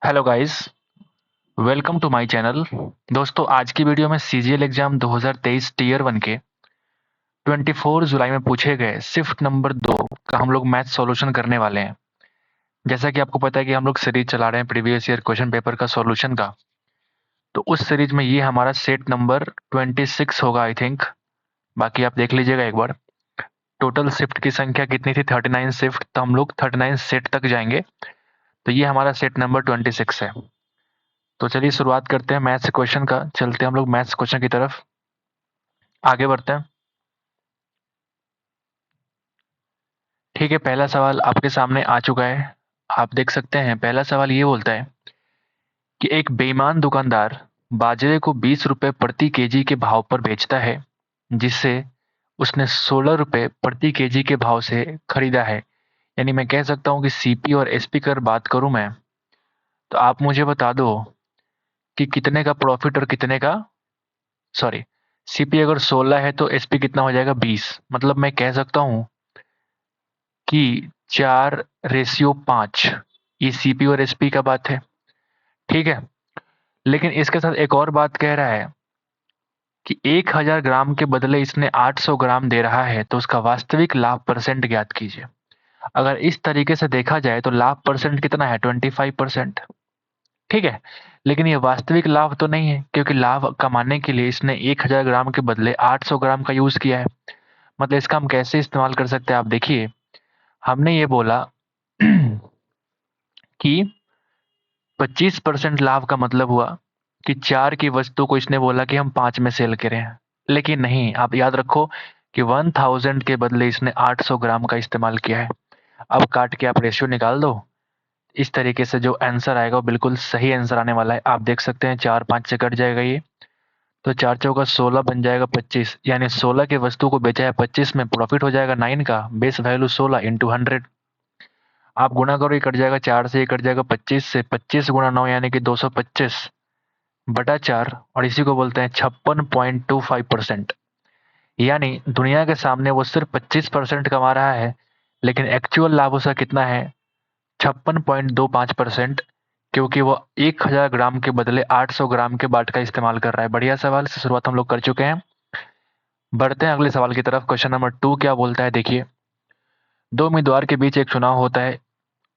Hello guys, welcome to my channel. दोस्तों, आज की वीडियो में सीजीएल एग्जाम 2023 टीयर 1 के 24 जुलाई में पूछे गए शिफ्ट नंबर 2 का हम लोग मैथ सॉल्यूशन करने वाले हैं। जैसा कि आपको पता है कि हम लोग सीरीज चला रहे हैं प्रीवियस ईयर क्वेश्चन पेपर का सॉल्यूशन का। तो उस सीरीज में ये हमारा सेट नंबर 26 होगा आई थिंक। बाकी आप देख लीजिएगा एक बार। टोटल शिफ्ट की संख्या कितनी थी? 39 शिफ्ट। तो हम लोग 39 सेट तक जाएंगे। तो ये हमारा सेट नंबर 26 है। तो चलिए शुरुआत करते हैं मैथ्स क्वेश्चन का। चलते हैं हम लोग मैथ्स क्वेश्चन की तरफ, आगे बढ़ते हैं। ठीक है, पहला सवाल आपके सामने आ चुका है। आप देख सकते हैं पहला सवाल ये बोलता है कि एक बेईमान दुकानदार बाजरे को 20 रुपए प्रति केजी के भाव पर बेचता है, जिससे उसने 16 रुपए प्रति केजी के भाव से खरीदा है। यानी मैं कह सकता हूँ कि सीपी और एसपी की अगर बात करूं मैं, तो आप मुझे बता दो कि कितने का प्रॉफिट और कितने का, सॉरी, सीपी अगर 16 है तो एसपी कितना हो जाएगा? 20। मतलब मैं कह सकता हूँ कि 4:5 ये सीपी और एसपी का बात है। ठीक है, लेकिन इसके साथ एक और बात कह रहा है कि 1000 ग्राम के बदले इसने 800 ग्राम दे रहा है, तो उसका वास्तविक लाभ परसेंट ज्ञात कीजिए। अगर इस तरीके से देखा जाए तो लाभ परसेंट कितना है? 25%। ठीक है, लेकिन ये वास्तविक लाभ तो नहीं है, क्योंकि लाभ कमाने के लिए इसने 1000 ग्राम के बदले 800 ग्राम का यूज किया है। मतलब इसका हम कैसे इस्तेमाल कर सकते हैं? आप देखिए, हमने ये बोला कि 25% लाभ का मतलब हुआ कि 4 की वस्तु को इसने बोला कि हम 5 में सेल करें। लेकिन नहीं, आप याद रखो कि 1000 के बदले इसने 800 ग्राम का इस्तेमाल किया है। अब काट के आप रेशियो निकाल दो। इस तरीके से जो आंसर आएगा वो बिल्कुल सही आंसर आने वाला है। आप देख सकते हैं 4 5 से कट जाएगा ये, तो 4 चौका 16 बन जाएगा 25। यानी 16 की वस्तु को बेचा है 25 में, प्रॉफिट हो जाएगा 9 का। Base value 16 into 100। आप गुणा करो, ये कट जाएगा 4 से, ये कट जाएगा 25 से। 25 गुणा 9 यानी कि 225/4, और इसी को बोलते हैं 56.25%। यानी दुनिया के सामने वो सिर्फ 25% कमा रहा है, लेकिन एक्चुअल लाभ उसका कितना है? 56.25%। क्योंकि वो 1000 ग्राम के बदले 800 ग्राम के बाट का इस्तेमाल कर रहा है। बढ़िया सवाल से शुरुआत हम लोग कर चुके हैं। बढ़ते हैं अगले सवाल की तरफ। क्वेश्चन नंबर 2 क्या बोलता है, देखिए। दो उम्मीदवार के बीच एक चुनाव होता है,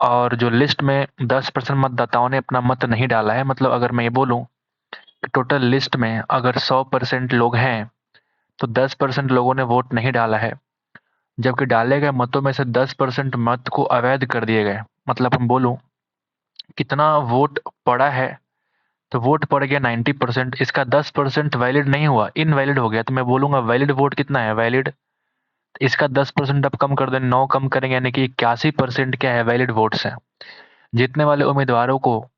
और जो लिस्ट में 10% मतदाताओं ने अपना मत नहीं डाला है, मतलब अगर मैं ये बोलूं कि टोटल लिस्ट में अगर 100% लोग हैं, तो 10% लोगों ने वोट नहीं डाला है, जबकि डाले गए मतों में से 10% मत को अवैध कर दिए गए। मतलब हम बोलूं कितना वोट पड़ा है, तो वोट पड़ गया 90%। इसका 10% वैलिड नहीं हुआ, इनवैलिड हो गया। तो मैं बोलूंगा वैलिड वोट कितना है? वैलिड। इसका 10% अब कम कर दें, 9 कम करेंगे, यानी कि 81% क्या है? वैलिड वोट्स हैं। जीतने वाले उम्मीदवारों को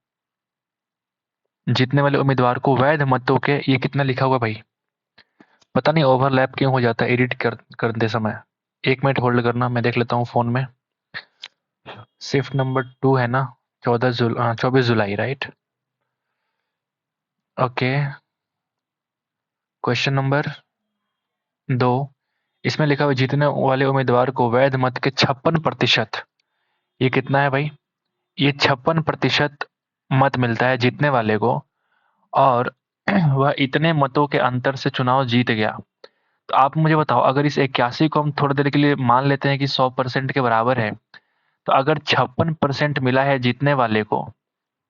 जीतने वाले उम्मीदवार को वैध मतों के, ये कितना लिखा हुआ भाई? पता नहीं ओवरलैप क्यों हो जाता है एडिट करते समय। 1 मिनट होल्ड करना, मैं देख लेता हूँ फोन में। शिफ्ट नंबर 2 है ना? 24 जुलाई, राइट? ओके, क्वेश्चन नंबर 2, इसमें लिखा हुआ जीतने वाले उम्मीदवार को वैध मत के 56%। ये कितना है भाई? ये 56% मत मिलता है जीतने वाले को, और वह इतने मतों के अंतर से चुनाव जीत गया। तो आप मुझे बताओ, अगर इस 81 को हम थोड़ी देर के लिए मान लेते हैं कि 100% के बराबर है, तो अगर 56% मिला है जीतने वाले को,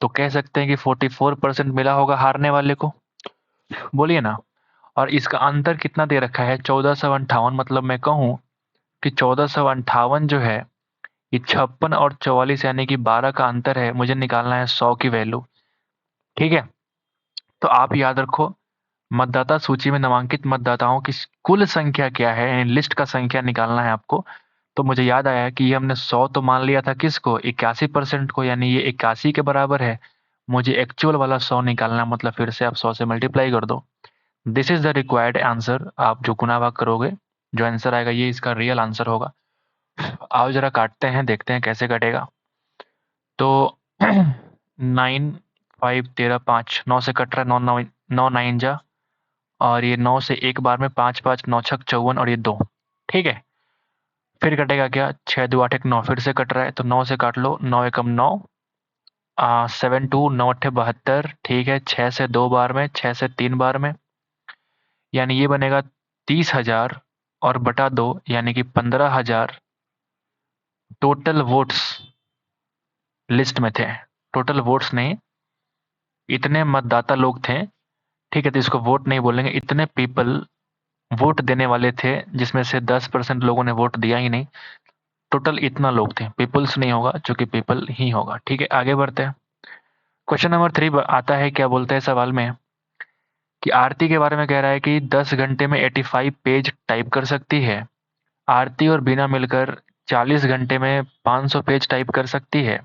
तो कह सकते हैं कि 44% मिला होगा हारने वाले को। बोलिए ना। और इसका अंतर कितना दे रखा है? 1458। मतलब मैं कहूँ कि 1458 जो है, ये 56 और 44 यानी कि 12 का अंतर है। मुझे निकालना है 100 की वैल्यू। ठीक है, तो आप याद रखो, मतदाता सूची में नामांकित मतदाताओं की कुल संख्या क्या है, यानी लिस्ट का संख्या निकालना है आपको। तो मुझे याद आया कि ये हमने 100 तो मान लिया था, किसको? 81% को, यानी ये 81 के बराबर है। मुझे एक्चुअल वाला 100 निकालना, मतलब फिर से आप 100 से मल्टीप्लाई कर दो। This is the required answer. आप जो गुना भाग करोगे, जो आंसर आएगा, ये इसका रियल आंसर होगा। आओ जरा काटते हैं, देखते हैं कैसे कटेगा। तो 9 5 13 5, 9 से कट रहा है। 9 9 9 जा, और ये 9 से एक बार में 5 5 9 छक 54, और ये 2। ठीक है, फिर कटेगा क्या? 6 2 8 1 9, फिर से कट रहा है, तो 9 से काट लो। 9 एकम 9, 7 2 9 8 72, ठीक है, 6 से 2 बार में, 6 से 3 बार में, यानी ये बनेगा 30,000 और बटा 2 यानी कि 15,000 टोटल वोट्स लिस्ट में थे। टोटल वोट्स नहीं, इतने मतदाता लोग थे, ठीक है, तो इसको वोट नहीं बोलेंगे, इतने पीपल वोट देने वाले थे जिसमें से 10% लोगों ने वोट दिया ही नहीं। टोटल इतना लोग थे, पीपल्स नहीं होगा क्योंकि पीपल ही होगा। ठीक है, आगे बढ़ते हैं। क्वेश्चन नंबर 3 आता है, क्या बोलते हैं सवाल में कि आरती के बारे में कह रहा है कि 10 घंटे में 85 पेज टाइप कर सकती है। आरती और बीना मिलकर 40 घंटे में 500 पेज टाइप कर सकती है,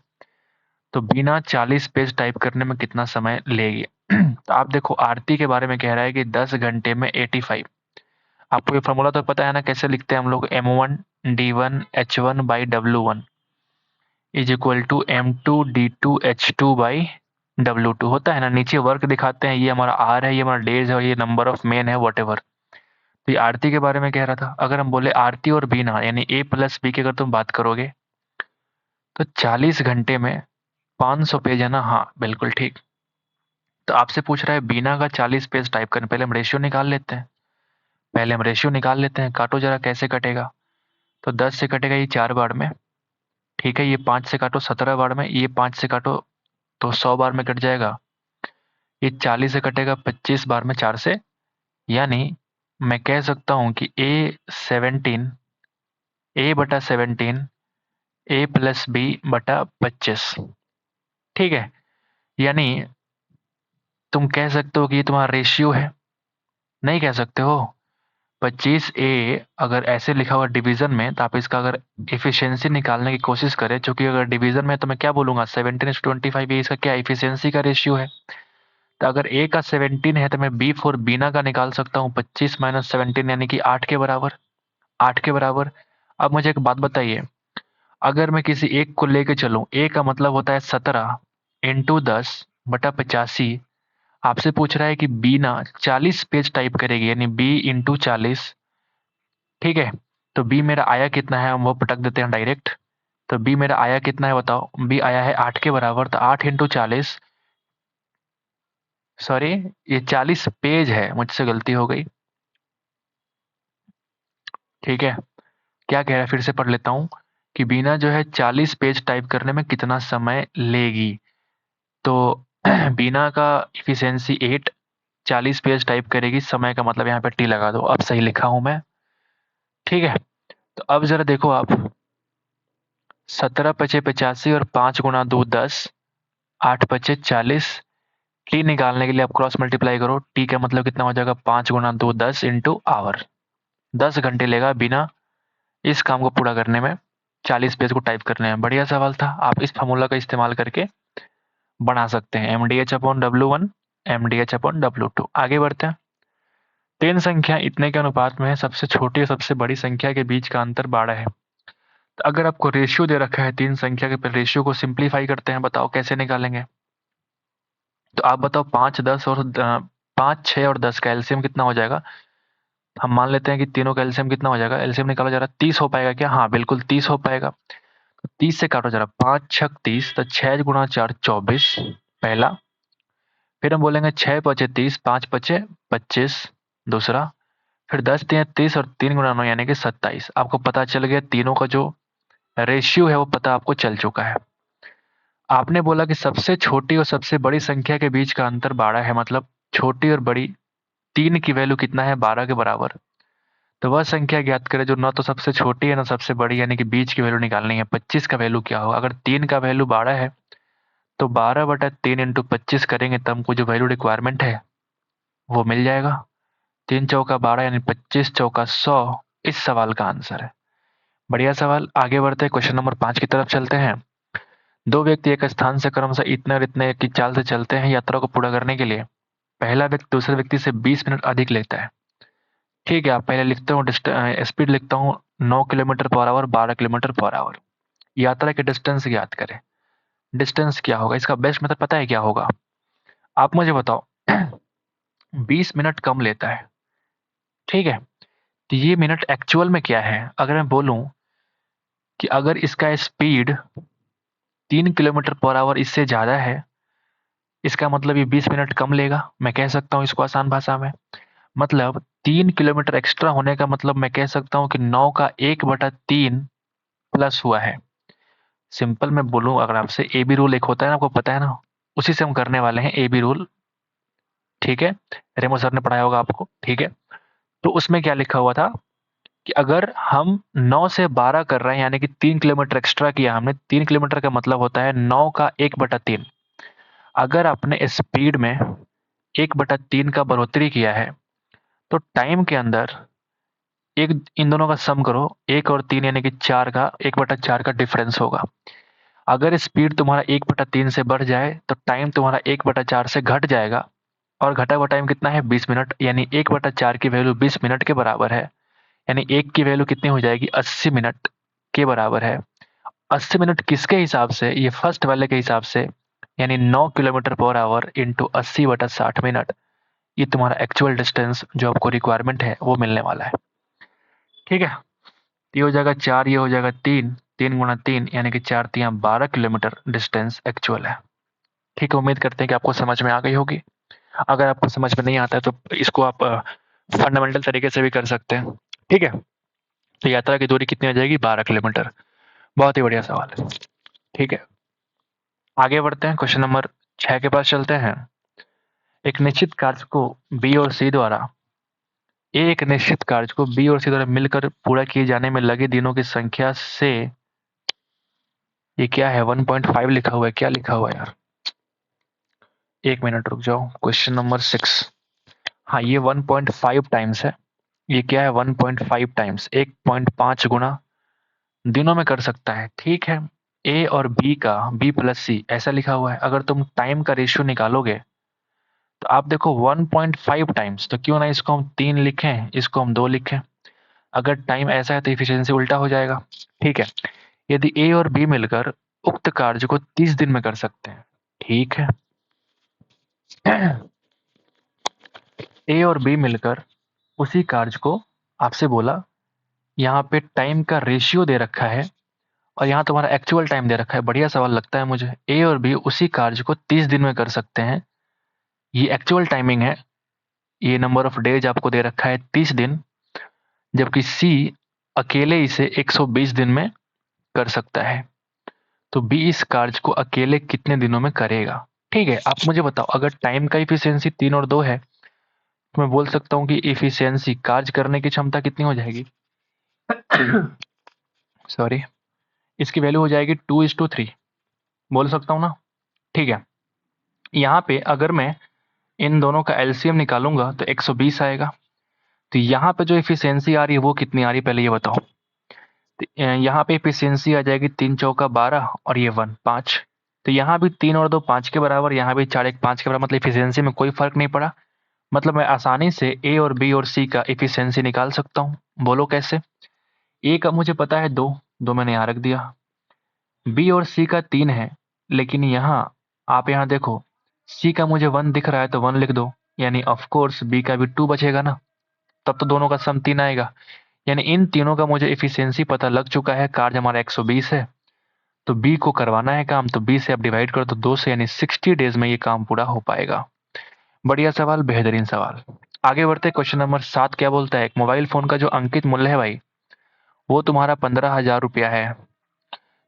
तो बीना 40 पेज टाइप करने में कितना समय लेगी? तो आप देखो, आरती के बारे में कह रहा है कि 10 घंटे में 85। आपको ये फॉर्मूला तो पता है ना, कैसे लिखते हैं हम लोग, M1 D1 H1/W1 is equal to M2 D2 H2/W2 होता है ना। नीचे वर्क दिखाते हैं, ये हमारा आर है, ये हमारा डेज है और ये नंबर ऑफ मेन है, वट एवर। तो ये आरती के बारे में कह रहा था। अगर हम बोले आरती और बीना यानी A प्लस B की अगर तुम बात करोगे तो 40 घंटे में 500 पेज है ना। हाँ बिल्कुल ठीक। तो आपसे पूछ रहा है बीना का 40 पेज टाइप करने, पहले हम रेशियो निकाल लेते हैं। काटो जरा, कैसे कटेगा? तो 10 से कटेगा ये 4 बार में, ठीक है, ये 5 से काटो 17 बार में, ये 5 से काटो तो 100 बार में कट जाएगा। ये 40 से कटेगा 25 बार में 4 से, यानी मैं कह सकता हूं कि A/17 A प्लस B बटा 25। ठीक है, यानी तुम कह सकते हो कि ये तुम्हारा रेशियो है। नहीं कह सकते हो। 25A अगर ऐसे लिखा हुआ डिवीजन में, तो आप इसका अगर एफिशिएंसी निकालने की कोशिश करें, क्योंकि अगर डिवीजन में तो मैं क्या बोलूंगा, 17:25, ये इसका क्या एफिशिएंसी का रेशियो है। तो अगर A का 17 है तो मैं B फॉर बीना का निकाल सकता हूँ 25 माइनस 17 यानी कि 8 के बराबर। 8 के बराबर। अब मुझे एक बात बताइए, अगर मैं किसी एक को लेके चलूं, A का मतलब होता है 17 इंटू 10/85। आपसे पूछ रहा है कि बीना 40 पेज टाइप करेगी, यानी B इंटू 40। ठीक है, तो B मेरा आया कितना है, हम वो पटक देते हैं डायरेक्ट। तो B मेरा आया कितना है बताओ? B आया है 8 के बराबर, तो 8 इंटू 40, सॉरी ये 40 पेज है, मुझसे गलती हो गई। ठीक है, क्या कह रहा है फिर से पढ़ लेता हूँ कि बीना जो है 40 पेज टाइप करने में कितना समय लेगी। तो बीना का इफिशियंसी 8, 40 पेज टाइप करेगी, समय का मतलब यहाँ पे टी लगा दो। अब सही लिखा हूं मैं, ठीक है। तो अब जरा देखो आप, 17×5 = 85 और 5 × 2 = 10, 8×5 = 40। टी निकालने के लिए आप क्रॉस मल्टीप्लाई करो, टी का मतलब कितना हो जाएगा, 5 × 2 = 10 इंटू आवर। 10 घंटे लेगा बिना इस काम को पूरा करने में, 40 पेज को टाइप करने में। बढ़िया सवाल था, आप इस फार्मूला का इस्तेमाल करके बना सकते हैं, MDH/W1 MDH/W2। आगे बढ़ते हैं। 3 संख्या इतने के अनुपात में है, सबसे छोटी और सबसे बड़ी संख्या के बीच का अंतर 12 है। तो अगर आपको रेशियो दे रखा है 3 संख्या के, रेशियो को सिंप्लीफाई करते हैं, बताओ कैसे निकालेंगे? तो आप बताओ, 5, 6 और 10 का एलसीएम कितना हो जाएगा? हम मान लेते हैं कि तीनों का एलसीएम कितना हो जाएगा, एलसीएम निकाला जा रहा है, 30 हो पाएगा क्या? हाँ बिल्कुल 30 हो पाएगा। तो 30 से काटो जरा, 5×6 = 30, तो 6×4 = 24 पहला। फिर हम बोलेंगे 6×5 = 30, 5×5 = 25 दूसरा। फिर 10×3 = 30 और 3×9 यानी कि 27। आपको पता चल गया, तीनों का जो रेशियो है वो पता आपको चल चुका है। आपने बोला कि सबसे छोटी और सबसे बड़ी संख्या के बीच का अंतर 12 है, मतलब छोटी और बड़ी 3 की वैल्यू कितना है, 12 के बराबर। तो वह संख्या ज्ञात करें जो ना तो सबसे छोटी है ना सबसे बड़ी, यानी कि बीच की वैल्यू निकालनी है। 25 का वैल्यू क्या होगा? अगर 3 का वैल्यू 12 है तो 12/3 इंटू 25 करेंगे तो हमको जो वैल्यू रिक्वायरमेंट है वो मिल जाएगा। 3×4 = 12 यानी 25×4 = 100 इस सवाल का आंसर है। बढ़िया सवाल। आगे बढ़ते हैं, क्वेश्चन नंबर 5 की तरफ चलते हैं। दो व्यक्ति एक स्थान से क्रमशः इतने और इतने की चाल से चलते हैं। यात्रा को पूरा करने के लिए पहला व्यक्ति दूसरे व्यक्ति से 20 मिनट अधिक लेता है। ठीक है, आप पहले लिखते हूँ, स्पीड लिखता हूँ 9 kilometre per hour, 12 kilometre per hour. यात्रा के डिस्टेंस ज्ञात करें। डिस्टेंस क्या होगा? इसका बेस्ट मेथड पता है क्या होगा? आप मुझे बताओ। 20 मिनट कम लेता है, ठीक है, तो ये मिनट एक्चुअल में क्या है? अगर मैं बोलूं कि अगर इसका स्पीड 3 किलोमीटर पर आवर इससे ज़्यादा है, इसका मतलब ये 20 मिनट कम लेगा। मैं कह सकता हूँ इसको आसान भाषा में, मतलब 3 किलोमीटर एक्स्ट्रा होने का मतलब मैं कह सकता हूँ कि 9 का 1/3 प्लस हुआ है। सिंपल मैं बोलूँ अगर आपसे, ए बी रूल एक होता है ना, आपको पता है ना, उसी से हम करने वाले हैं ए बी रूल। ठीक है, रेमो सर ने पढ़ाया होगा आपको। ठीक है, तो उसमें क्या लिखा हुआ था कि अगर हम 9 से 12 कर रहे हैं, यानी कि 3 किलोमीटर एक्स्ट्रा किया हमने। 3 किलोमीटर का मतलब होता है 9 का 1/3। अगर आपने स्पीड में 1/3 का बढ़ोतरी किया है, तो टाइम के अंदर एक इन दोनों का सम करो, 1 और 3 यानी कि 4 का 1/4 का डिफरेंस होगा। अगर स्पीड तुम्हारा 1/3 से बढ़ जाए तो टाइम तुम्हारा 1/4 से घट जाएगा, और घटा हुआ टाइम कितना है 20 मिनट, यानी 1/4 की वैल्यू 20 मिनट के बराबर है। यानी 1 की वैल्यू कितनी हो जाएगी 80 मिनट के बराबर है। 80 मिनट किसके हिसाब से, ये फर्स्ट वाले के हिसाब से, यानी 9 kilometre per hour into 80/60 minute. ये तुम्हारा एक्चुअल डिस्टेंस जो आपको रिक्वायरमेंट है वो मिलने वाला है। ठीक है, ये हो जाएगा 4, ये हो जाएगा 3, 3 × 3 यानी कि 4×3 = 12 किलोमीटर डिस्टेंस एक्चुअल है। ठीक है, उम्मीद करते हैं कि आपको समझ में आ गई होगी। अगर आपको समझ में नहीं आता है तो इसको आप फंडामेंटल तरीके से भी कर सकते हैं। ठीक है, तो यात्रा की दूरी कितनी हो जाएगी 12 किलोमीटर। बहुत ही बढ़िया सवाल है। ठीक है, आगे बढ़ते हैं, क्वेश्चन नंबर 6 के पास चलते हैं। एक निश्चित कार्य को बी और सी द्वारा एक निश्चित कार्य को बी और सी द्वारा मिलकर पूरा किए जाने में लगे दिनों की संख्या से, ये क्या है 1.5 लिखा हुआ है, क्या लिखा हुआ है यार, एक मिनट रुक जाओ। क्वेश्चन नंबर 6, हाँ ये 1.5 टाइम्स है। ये क्या है 1.5 टाइम्स, 1.5 गुना दिनों में कर सकता है। ठीक है, ए और बी का बी प्लस सी ऐसा लिखा हुआ है। अगर तुम टाइम का रेशियो निकालोगे तो आप देखो 1.5 टाइम्स, तो क्यों ना इसको हम 3 लिखें, इसको हम 2 लिखें। अगर टाइम ऐसा है तो इफिशियंसी उल्टा हो जाएगा। ठीक है, यदि ए और बी मिलकर उक्त कार्य को 30 दिन में कर सकते हैं। ठीक है, ए और बी मिलकर उसी कार्य को, आपसे बोला यहाँ पे टाइम का रेशियो दे रखा है और यहाँ तुम्हारा एक्चुअल टाइम दे रखा है। बढ़िया सवाल लगता है मुझे। ए और बी उसी कार्य को 30 दिन में कर सकते हैं, ये एक्चुअल टाइमिंग है। ये नंबर ऑफ डेज आपको दे रखा है 30 दिन, जबकि सी अकेले इसे 120 दिन में कर सकता है। तो बी इस कार्य को अकेले कितने दिनों में करेगा। ठीक है, आप मुझे बताओ, अगर टाइम का इफिशियंसी 3 और 2 है तो मैं बोल सकता हूँ कि इफिशियंसी, कार्य करने की क्षमता कितनी हो जाएगी सॉरी, इसकी वैल्यू हो जाएगी 2:3, बोल सकता हूँ ना। ठीक है, यहाँ पे अगर मैं इन दोनों का एलसीएम निकालूंगा तो 120 आएगा। तो यहाँ पे जो इफिशियंसी आ रही है वो कितनी आ रही है पहले ये बताओ। तो यहाँ पे इफिशियंसी आ जाएगी 3×4 = 12 और ये 1 5। तो यहाँ भी 3 और 2 5 के बराबर, यहाँ भी 4 1 5 के बराबर, मतलब इफिशियंसी में कोई फर्क नहीं पड़ा। मतलब मैं आसानी से ए और बी और सी का इफिशियंसी निकाल सकता हूँ। बोलो कैसे। ए का मुझे पता है 2, 2 मैंने यहाँ रख दिया। बी और सी का 3 है, लेकिन यहाँ आप यहाँ देखो, सी का मुझे 1 दिख रहा है तो 1 लिख दो, यानी ऑफ कोर्स बी का भी 2 बचेगा ना, तब तो दोनों का सम 3 आएगा। यानी इन तीनों का मुझे इफिशियंसी पता लग चुका है। कार्य हमारा 120 है, तो बी को करवाना है काम, तो बी से आप डिवाइड कर दो 2 से, यानी 60 डेज में ये काम पूरा हो पाएगा। बढ़िया सवाल, बेहतरीन सवाल। आगे बढ़ते, क्वेश्चन नंबर 7 क्या बोलता है। एक मोबाइल फोन का जो अंकित मूल्य है भाई, वो तुम्हारा 15,000 रुपया है।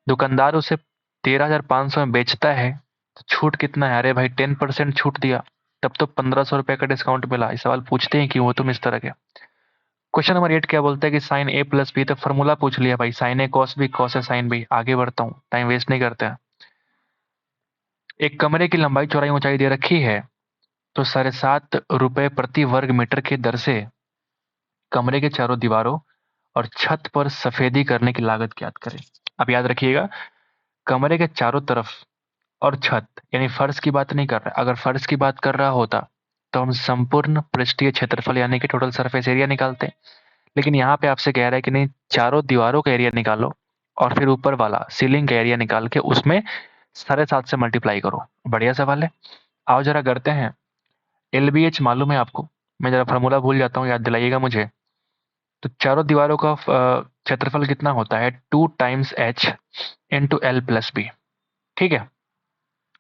दुकानदार उसे 13,500 में बेचता है, तो छूट कितना है। अरे भाई 10% छूट दिया, तब तो 1,500 रुपए का डिस्काउंट मिला। इस सवाल पूछते हैं कि वो तुम इस तरह के। क्वेश्चन नंबर 8 क्या बोलता है कि साइन ए प्लस बी, तो फॉर्मूला पूछ लिया भाई, sign A cos B, cos A sine B. आगे बढ़ता हूँ, टाइम वेस्ट नहीं करते हैं। एक कमरे की लंबाई चौड़ाई ऊंचाई दे रखी है, तो 7.5 रुपए प्रति वर्ग मीटर के दर से कमरे के चारों दीवारों और छत पर सफेदी करने की लागत ज्ञात करें। अब याद रखिएगा, कमरे के चारों तरफ और छत, यानी फर्श की बात नहीं कर रहा। अगर फर्श की बात कर रहा होता तो हम संपूर्ण पृष्ठीय क्षेत्रफल यानी कि टोटल सरफेस एरिया निकालते, लेकिन यहाँ पे आपसे कह रहा है कि नहीं, चारों दीवारों का एरिया निकालो और फिर ऊपर वाला सीलिंग का एरिया निकाल के उसमें 7.5 से मल्टीप्लाई करो। बढ़िया सवाल है, आओ जरा करते हैं। LBH मालूम है आपको, मैं जरा फार्मूला भूल जाता हूँ, याद दिलाइएगा मुझे। तो चारों दीवारों का क्षेत्रफल कितना होता है, 2 times H into L plus b. ठीक है।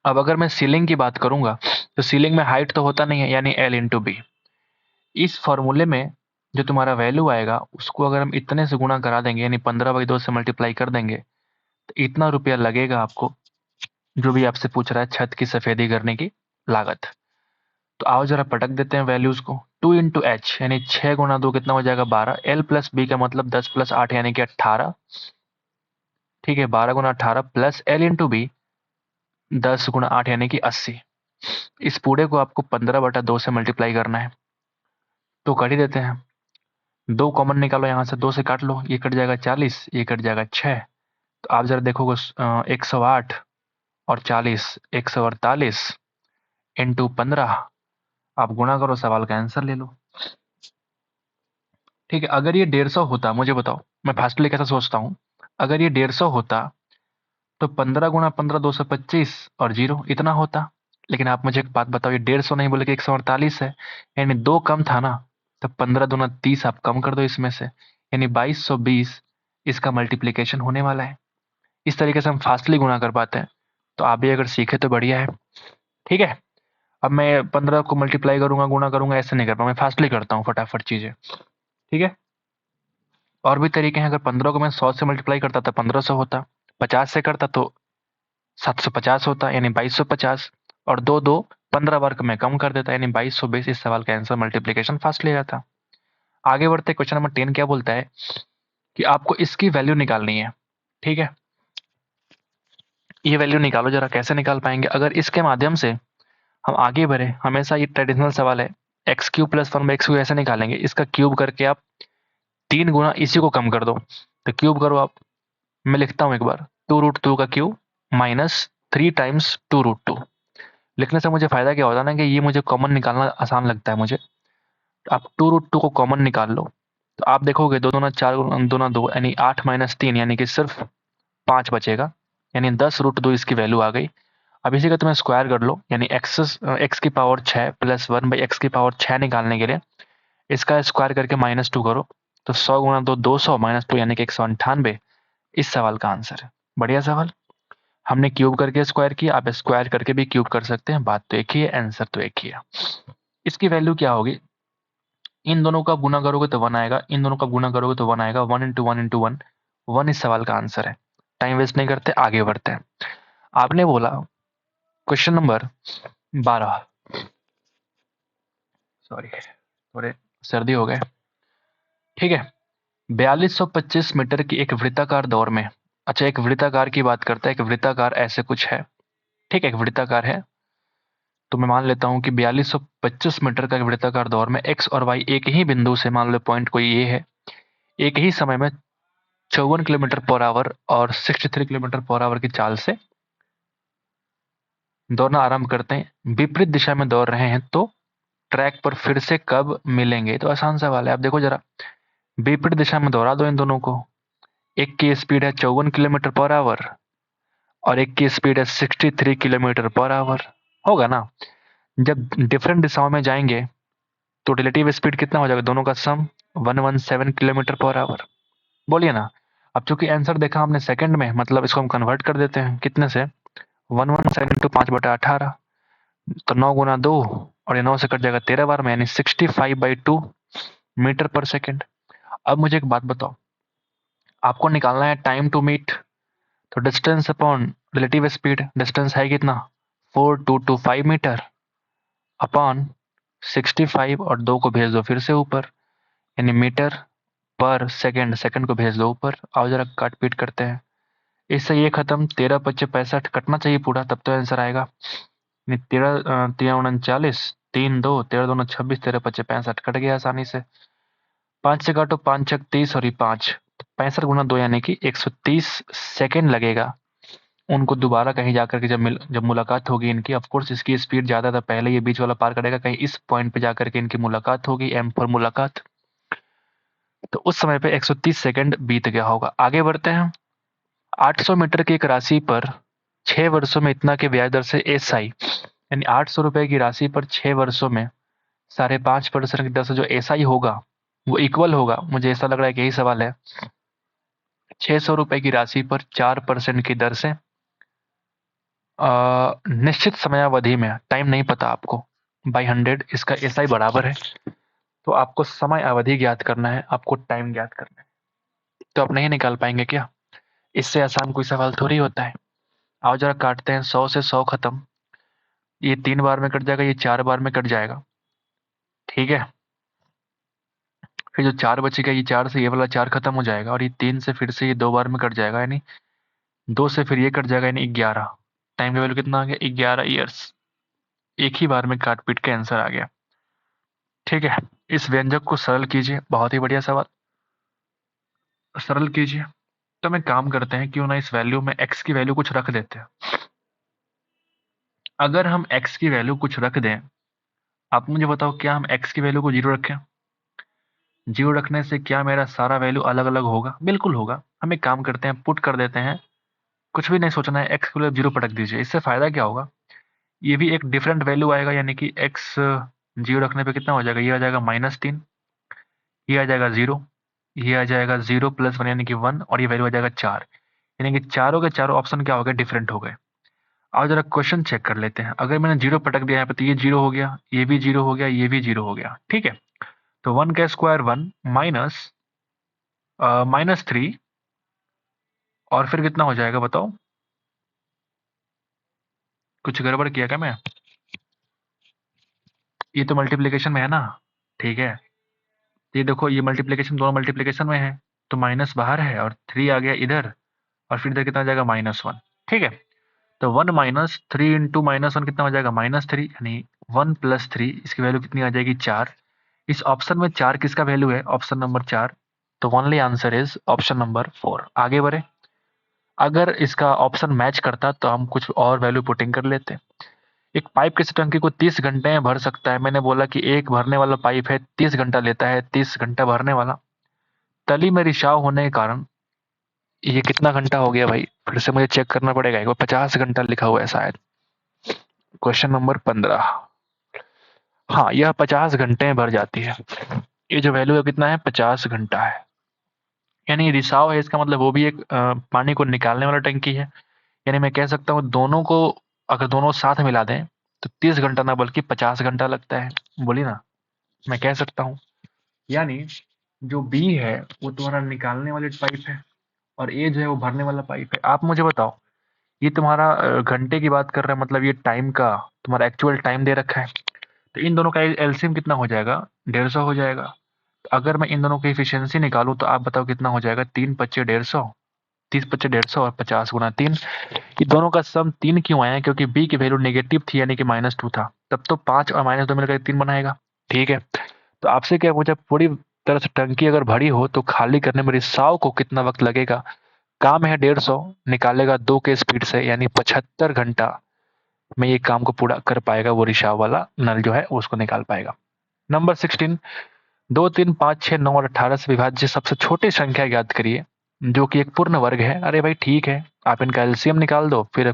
अब अगर मैं सीलिंग की बात करूंगा तो सीलिंग में हाइट तो होता नहीं है, यानी एल इंटू बी। इस फॉर्मूले में जो तुम्हारा वैल्यू आएगा उसको अगर हम इतने से गुणा करा देंगे, यानी 15/2 से मल्टीप्लाई कर देंगे, तो इतना रुपया लगेगा आपको, जो भी आपसे पूछ रहा है छत की सफेदी करने की लागत। तो आओ जरा पटक देते हैं वैल्यूज को। 2 × h यानी 6 × 2 कितना हो जाएगा 12। एल प्लस बी का मतलब 10 + 8 यानी कि 18। ठीक है, 12 × 18 प्लस एल इंटू बी 10 × 8 यानी कि 80। इस पूरे को आपको 15/2 से मल्टीप्लाई करना है, तो कर ही देते हैं। 2 कॉमन निकालो, यहाँ से 2 से काट लो, ये कट जाएगा 40, ये कट जाएगा 6। तो आप जरा देखोगे 108 और 40 148 इंटू 15, आप गुणा करो, सवाल का आंसर ले लो। ठीक है, अगर ये 150 होता, मुझे बताओ, मैं फास्टली कैसा सोचता हूँ, अगर ये 150 होता तो 15 × 15 225 और 0 इतना होता। लेकिन आप मुझे एक बात बताओ, ये 150 नहीं बोले कि 148 है, यानी 2 कम था ना, तो 15 × 2 = 30 आप कम कर दो इसमें से, यानी 2220 इसका मल्टीप्लीकेशन होने वाला है। इस तरीके से हम फास्टली गुणा कर पाते हैं, तो आप भी अगर सीखे तो बढ़िया है। ठीक है, अब मैं 15 को मल्टीप्लाई करूंगा, गुणा करूंगा, ऐसे नहीं कर पाऊंगा, मैं फास्टली करता हूँ फटाफट चीजें। ठीक है, और भी तरीके हैं। अगर 15 को मैं 100 से मल्टीप्लाई करता तो 1500 होता, 50 से करता तो 750 होता, यानी 2250, और 2 15 बार को मैं कम कर देता, यानी 2220। इस सवाल का आंसर मल्टीप्लीकेशन फास्ट ले जाता। आगे बढ़ते, क्वेश्चन नंबर 10 क्या बोलता है कि आपको इसकी वैल्यू निकालनी है। ठीक है, ये वैल्यू निकालो जरा, कैसे निकाल पाएंगे अगर इसके माध्यम से हम आगे बढ़े। हमेशा ये ट्रेडिशनल सवाल है, x³ + 1/x³ ऐसे निकालेंगे, इसका क्यूब करके आप 3 गुना इसी को कम कर दो, तो क्यूब करो आप। मैं लिखता हूं एक बार, 2√2 का क्यूब माइनस 3 × 2√2। लिखने से मुझे फायदा क्या होता है ना, कि ये मुझे कॉमन निकालना आसान लगता है मुझे। तो आप 2√2 को कॉमन निकाल लो, तो आप देखोगे 2 दूना 4, 2 दूना 2, यानी 8 - 3 यानी कि सिर्फ 5 बचेगा, यानी 10√2 इसकी वैल्यू आ गई। अब इसी का तुम्हें स्क्वायर कर लो, यानी x की पावर 6 प्लस 1/x की पावर 6 निकालने के लिए इसका स्क्वायर करके -2 करो, तो 100 × 2 200 -2 यानी कि 198 इस सवाल का आंसर है। बढ़िया सवाल, हमने क्यूब करके स्क्वायर किया, आप स्क्वायर करके भी क्यूब कर सकते हैं, बात तो एक ही है, आंसर तो एक ही है। इसकी वैल्यू क्या होगी, इन दोनों का गुना करोगे तो 1 आएगा, इन दोनों का गुना करोगे तो 1 आएगा, 1 × 1 × 1 1 इस सवाल का आंसर है। टाइम वेस्ट नहीं करते, आगे बढ़ते हैं। आपने बोला क्वेश्चन नंबर 12, सॉरी थोड़े सर्दी हो गए। ठीक है, 4225 मीटर की एक वृत्ताकार दौड़ में, अच्छा एक वृत्ताकार की बात करते हैं, एक वृत्ताकार ऐसे कुछ है। ठीक है, एक वृत्ताकार है, तो मैं मान लेता हूं कि 4225 मीटर का एक वृत्ताकार दौर में एक्स और वाई एक ही बिंदु से, मान लो पॉइंट कोई ये है, एक ही समय में 54 किलोमीटर पर आवर और 63 किलोमीटर पर आवर की चाल से दौड़ना आरंभ करते हैं। विपरीत दिशा में दौड़ रहे हैं, तो ट्रैक पर फिर से कब मिलेंगे। तो आसान सवाल है, आप देखो जरा, विपरीत दिशा में दौड़ा दो इन दोनों को। एक की स्पीड है 54 किलोमीटर पर आवर और एक की स्पीड है 63 किलोमीटर पर आवर। होगा ना, जब डिफरेंट दिशाओं में जाएंगे तो रिलेटिव स्पीड कितना हो जाएगा, दोनों का सम 117 किलोमीटर पर आवर। बोलिए ना। अब चूंकि आंसर देखा हमने सेकंड में, मतलब इसको हम कन्वर्ट कर देते हैं कितने से, 117 × 5/18, तो 9 × 2, और ये 9 से कट जाएगा 13 बार में, यानी 65/2 मीटर पर सेकेंड। अब मुझे एक बात बताओ, आपको निकालना है टाइम टू मीट, तो distance upon relative speed, distance है कितना 4225 मीटर अपॉन 65, और 2 को भेज दो फिर से ऊपर, यानी मीटर पर सेकंड, सेकंड को भेज दो ऊपर। आओ जरा काट पीट करते हैं, इससे ये खत्म, 13 × 25 = 65 कटना चाहिए पूरा, तब तो आंसर आएगा। 13 3 39, 3 2, 13 2 26, 13 × 25 = 65 कट गया आसानी से। 5 से काटो, 5 × 6 = 30 और ये 5, 65 × 2 यानी कि 130 सेकेंड लगेगा उनको दोबारा कहीं जाकर के, जब मुलाकात होगी इनकी। ऑफकोर्स इसकी स्पीड ज्यादा था, पहले ये बीच वाला पार करेगा, कहीं इस पॉइंट पे जाकर के इनकी मुलाकात होगी, एम पर मुलाकात, तो उस समय पे 130 सेकंड बीत गया होगा। आगे बढ़ते हैं, 800 मीटर की एक राशि पर 6 वर्षों में इतना के ब्याज दर से एसआई, यानी 800 रुपए की राशि पर 6 वर्षों में 5.5% की दर से जो एसआई होगा वो इक्वल होगा, मुझे ऐसा लग रहा है कि यही सवाल है, 600 रुपए की राशि पर 4% की दर से निश्चित समयावधि में, टाइम नहीं पता आपको, बाई 100 इसका SI बराबर है। तो आपको समय अवधि ज्ञात करना है, आपको टाइम ज्ञात करना है। तो आप नहीं निकाल पाएंगे क्या? इससे आसान कोई सवाल थोड़ी होता है। आओ जरा काटते हैं, 100 से 100 खत्म, ये 3 बार में कट जाएगा, ये 4 बार में कट जाएगा, ठीक है। फिर जो 4 बचेगा, ये 4 से ये वाला 4 खत्म हो जाएगा, और ये 3 से फिर से ये 2 बार में कट जाएगा, यानी 2 से फिर ये कट जाएगा, यानी 11। टाइम का वैल्यू कितना आ गया? 11 ईयर्स। एक ही बार में काट पीट के आंसर आ गया, ठीक है। इस व्यंजक को सरल कीजिए, बहुत ही बढ़िया सवाल, सरल कीजिए। तो हम एक काम करते हैं, क्यों ना इस वैल्यू में x की वैल्यू कुछ रख देते हैं। अगर हम x की वैल्यू कुछ रख दें, आप मुझे बताओ क्या हम x की वैल्यू को 0 रखें? 0 रखने से क्या मेरा सारा वैल्यू अलग अलग होगा? बिल्कुल होगा। हम एक काम करते हैं, पुट कर देते हैं, कुछ भी नहीं सोचना है, x को 0 पटक दीजिए। इससे फायदा क्या होगा? ये भी एक डिफरेंट वैल्यू आएगा, यानी कि x 0 रखने पे कितना हो जाएगा? ये आ जाएगा -3, ये आ जाएगा 0, ये आ जाएगा 0 + 1 यानी कि 1, और ये वैल्यू आ जाएगा 4, यानी कि चारों के चारों ऑप्शन क्या हो गए? डिफरेंट हो गए। आओ जरा क्वेश्चन चेक कर लेते हैं। अगर मैंने 0 पटक दिया यहाँ पे, तो ये 0 हो गया, ये भी 0 हो गया, ये भी 0 हो गया, ठीक है। तो 1 का स्क्वायर 1 माइनस -3, और फिर कितना हो जाएगा बताओ? कुछ गड़बड़ किया क्या मैं? ये तो मल्टीप्लिकेशन में है ना, ठीक है। ये देखो, ये मल्टीप्लिकेशन, दोनों मल्टीप्लिकेशन में है, तो माइनस बाहर है और 3 आ गया इधर, और फिर इधर कितना आ जाएगा? -1, ठीक है। तो 1 - 3 इंटू -1 कितना हो जाएगा? -3, यानी 1 + 3, इसकी वैल्यू कितनी आ जाएगी? 4। इस ऑप्शन में 4 किसका वैल्यू है? Option number 4। तो only answer is option number 4। आगे बढ़े, अगर इसका ऑप्शन मैच करता तो हम कुछ और वैल्यू पुटिंग कर लेते। एक पाइप किसी टंकी को 30 घंटे में भर सकता है। मैंने बोला कि एक भरने वाला पाइप है, 30 घंटा लेता है, 30 घंटा भरने वाला। तली में रिसाव होने के कारण ये कितना घंटा हो गया भाई? फिर से मुझे चेक करना पड़ेगा, एक बार 50 घंटा लिखा हुआ है शायद। Question number 15। हाँ, यह 50 घंटे में भर जाती है। ये जो वैल्यू है कितना है? 50 घंटा है। यानी रिसाव है, इसका मतलब वो भी एक पानी को निकालने वाला टंकी है। यानी मैं कह सकता हूँ दोनों को अगर दोनों साथ मिला दें तो 30 घंटा ना बल्कि 50 घंटा लगता है। बोली ना, मैं कह सकता हूँ। यानी जो बी है वो तुम्हारा निकालने वाली पाइप है, और ए जो है वो भरने वाला पाइप है। आप मुझे बताओ, ये तुम्हारा घंटे की बात कर रहा है, मतलब ये टाइम का तुम्हारा एक्चुअल टाइम दे रखा है। तो इन दोनों का एलसीएम कितना हो जाएगा? 150 हो जाएगा। अगर मैं इन दोनों की एफिशिएंसी निकालूं तो आप बताओ कितना हो जाएगा? 3 × 5 = 150, 30 × 5 = 150, और 50 × 3। ये दोनों का सम 3 क्यों आया? क्योंकि बी की वैल्यू नेगेटिव थी, यानी कि -2 था। तब तो 5 और -2 मिलकर 3 बनाएगा, ठीक है। तो आपसे क्या पूछा? पूरी तरह से टंकी अगर भरी हो तो खाली करने में रिसाव को कितना वक्त लगेगा? काम है 150, निकालेगा 2 के स्पीड से, यानी 75 घंटा में ये काम को पूरा कर पाएगा। वो रिसाव वाला नल जो है उसको निकाल पाएगा। नंबर 16, 2, 3, 5, 6, 9 और 18 से विभाज्य सबसे छोटी संख्या ज्ञात करिए जो कि एक पूर्ण वर्ग है। अरे भाई ठीक है, आप इनका एलसीएम निकाल दो, फिर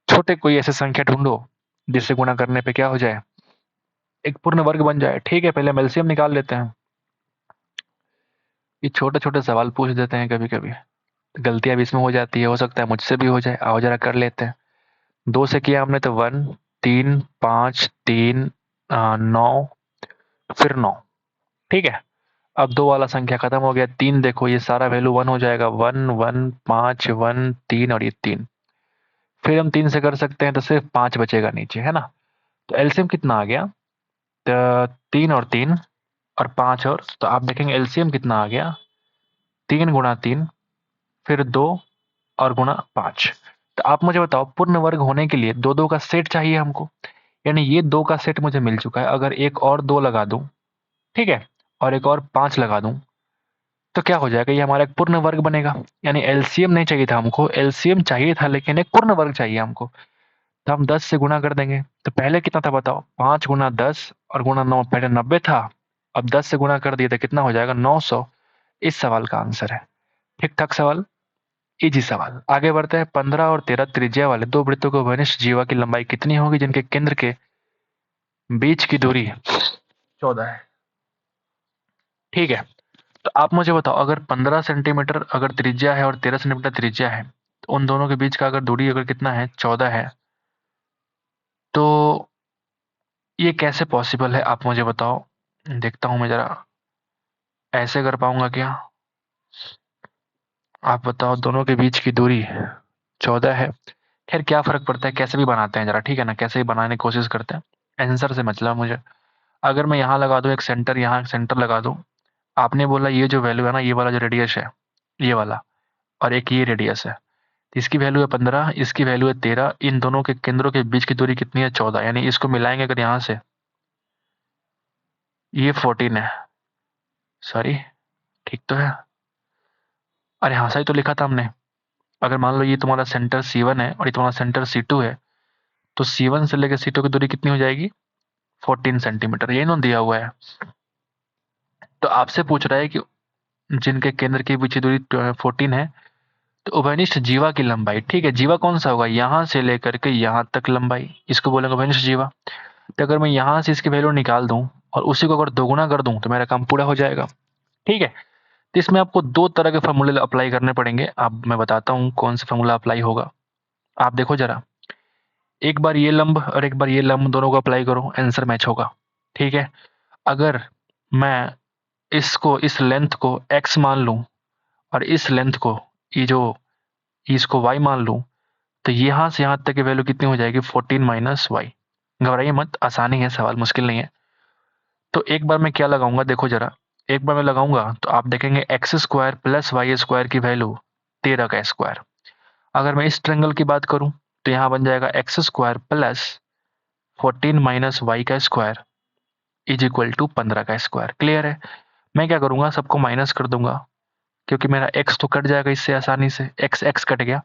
छोटे कोई ऐसे संख्या ढूंढो जिससे गुणा करने पे क्या हो जाए? एक पूर्ण वर्ग बन जाए, ठीक है। पहले हम एलसीएम निकाल लेते हैं। ये छोटे छोटे सवाल पूछ देते हैं कभी कभी, गलतियां भी इसमें हो जाती है, हो सकता है मुझसे भी हो जाए। आओ जरा कर लेते हैं। 2 से किया हमने तो 1, 3, 5, 3, 9, फिर 9, ठीक है। अब 2 वाला संख्या खत्म हो गया। 3 देखो, ये सारा वैल्यू 1 हो जाएगा। 1, 1, 5, 1, 3 और ये 3। फिर हम 3 से कर सकते हैं तो सिर्फ 5 बचेगा नीचे, है ना। तो एलसीएम कितना आ गया? तो 3 और 3 और 5, और तो आप देखेंगे एलसीएम कितना आ गया? 3 × 3, फिर 2 और गुणा 5। तो आप मुझे बताओ, पूर्ण वर्ग होने के लिए दो दो का सेट चाहिए हमको, यानी ये 2 का सेट मुझे मिल चुका है। अगर एक और 2 लगा दूं, ठीक है, और एक और 5 लगा दूं, तो क्या हो जाएगा? ये हमारा एक पूर्ण वर्ग बनेगा। यानी एलसीएम नहीं चाहिए था हमको, एलसीएम चाहिए था लेकिन एक पूर्ण वर्ग चाहिए हमको। तो हम 10 से गुणा कर देंगे। तो पहले कितना था बताओ? 5 × 10 और गुणा 9, पहले 90 था, अब 10 से गुणा कर दिए तो कितना हो जाएगा? 900। इस सवाल का आंसर है। ठीक ठाक सवाल, इजी सवाल। आगे बढ़ते हैं। 15 और 13 त्रिज्या वाले दो वृत्तों के वनिष्ठ जीवा की लंबाई कितनी होगी जिनके केंद्र के बीच की दूरी 14 है, ठीक है। तो आप मुझे बताओ, अगर 15 सेंटीमीटर अगर त्रिज्या है और 13 सेंटीमीटर त्रिज्या है, उन दोनों के बीच का अगर दूरी अगर कितना है 14 है, तो ये कैसे पॉसिबल है आप मुझे बताओ। देखता हूँ मैं ज़रा, ऐसे कर पाऊंगा क्या? आप बताओ, दोनों के बीच की दूरी 14 है। खैर क्या फ़र्क पड़ता है, कैसे भी बनाते हैं ज़रा, ठीक है ना? कैसे भी बनाने की कोशिश करते हैं। आंसर से मतलब मुझे, अगर मैं यहाँ लगा दूँ एक सेंटर, यहाँ एक सेंटर लगा दूँ। आपने बोला ये जो वैल्यू है ना, ये वाला जो रेडियस है, ये वाला, और एक ये रेडियस है। इसकी वैल्यू है 15, इसकी वैल्यू है 13। इन दोनों के केंद्रों के बीच की दूरी कितनी है? 14। यानी इसको मिलाएंगे अगर यहाँ से, ये 14 है। सॉरी, ठीक तो है? अरे हाँ, सही तो लिखा था हमने। अगर मान लो ये तुम्हारा सेंटर C1 है और ये तुम्हारा सेंटर C2 है, तो C1 से लेकर C2 की दूरी कितनी हो जाएगी? 14 सेंटीमीटर। यही ना दिया हुआ है। तो आपसे पूछ रहा है कि जिनके केंद्र के बीच की दूरी 14 है, तो उभयनिष्ठ जीवा की लंबाई, ठीक है, जीवा कौन सा होगा? यहाँ से लेकर के यहाँ तक लंबाई, इसको बोलेंगे उभयनिष्ठ जीवा। तो अगर मैं यहाँ से इसकी वैल्यू निकाल दूं और उसी को अगर दोगुना कर दूं, तो मेरा काम पूरा हो जाएगा। ठीक है, तो इसमें आपको दो तरह के फॉर्मूले अप्लाई करने पड़ेंगे। अब मैं बताता हूँ कौन सा फॉर्मूला अप्लाई होगा। आप देखो जरा, एक बार ये लंब और एक बार ये लंब, दोनों को अप्लाई करो, आंसर मैच होगा। ठीक है, अगर मैं इसको, इस लेंथ को x मान लूं और इस लेंथ को, ये जो, इसको y मान लूं, तो यहाँ से यहाँ तक की वैल्यू कितनी हो जाएगी? 14 माइनस वाई। घबराइए मत, आसानी है सवाल, मुश्किल नहीं है। तो एक बार मैं क्या लगाऊंगा, देखो जरा, एक बार मैं लगाऊंगा तो आप देखेंगे x square plus y square की वैल्यू 13 का स्क्वायर। अगर मैं इस ट्रेंगल की बात करूं, तो यहाँ बन जाएगा x square plus 14 minus y का स्क्वायर इज इक्वल टू 15 का स्क्वायर। क्लियर है? मैं क्या करूंगा, सबको माइनस कर दूंगा, क्योंकि मेरा x तो कट जाएगा इससे आसानी से, x x कट गया।